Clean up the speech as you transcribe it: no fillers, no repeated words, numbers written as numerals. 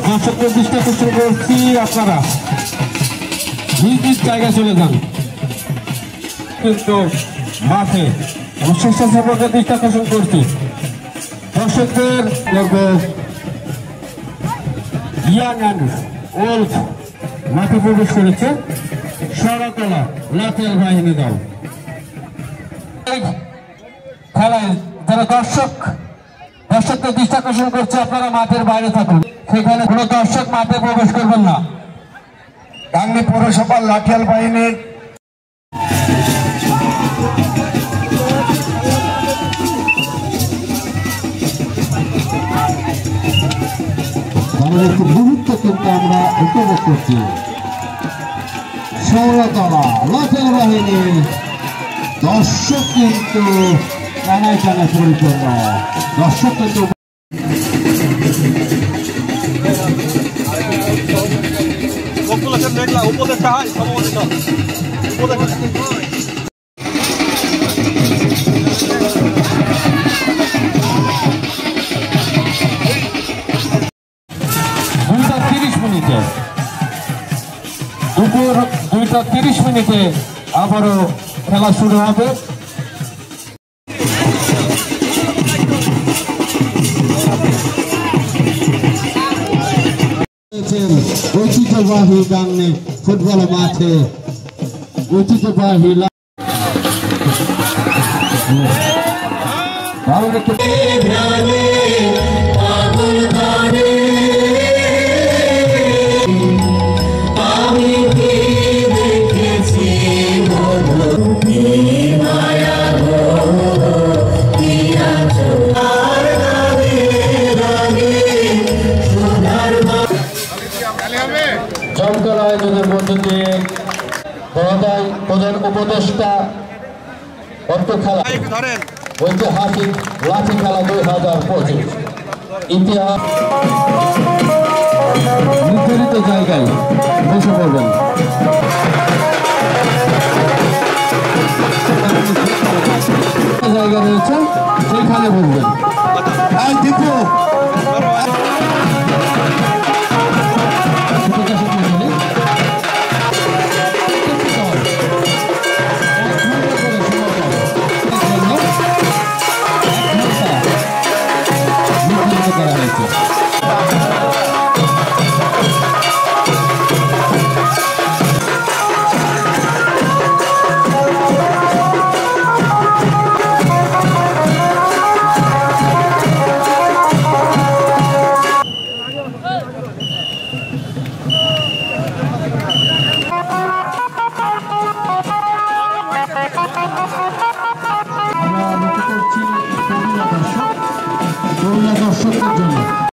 দর্শকদের দৃষ্টি আকর্ষণ করছি, আপনারা নিজ নিজ জায়গায় চলে যান। কিন্তু মাঠে স্বেচ্ছাসেবকের দৃষ্টি আকর্ষণ করছি, দর্শকদের ইয়াং অ্যান্ড ওল্ড মাঠে প্রবেশ করেছে শরতলা লাঠিয়াল বাহিনী দল। খেলায় যারা দর্শকদের দৃষ্টি আকর্ষণ করছে, আপনারা মাঠের বাইরে থাকুন, সেখানে কোনো দর্শক মাঠে প্রবেশ করবেন না। গাংনী পৌরসভার লাঠিয়াল বাহিনীর একটি মুহূর্ত কিন্তু আমরা উপভোগ করছি। শরতলা লাঠিয়াল বাহিনী দর্শক কিন্তু টানায় টানায় পরিপূর্ণ, দর্শক কিন্তু উপদেশটা হয় সম্ভবত দুপুর 2:30 আবারও খেলা শুরু হবে। ঐতিহ্যবাহী গাংনী ফুটবল মাঠে ঐতিহ্যবাহী জমকার আয়োজনের মধ্য দিয়ে প্রধান উপদেষ্টা খেলা ঐতিহাসিক লাঠি খেলা 2025 ইতিহাস নির্ধারিত জায়গায় বসে পড়বেন। জায়গা রয়েছে সেইখানে বসবেন। দর্শকদের জন্য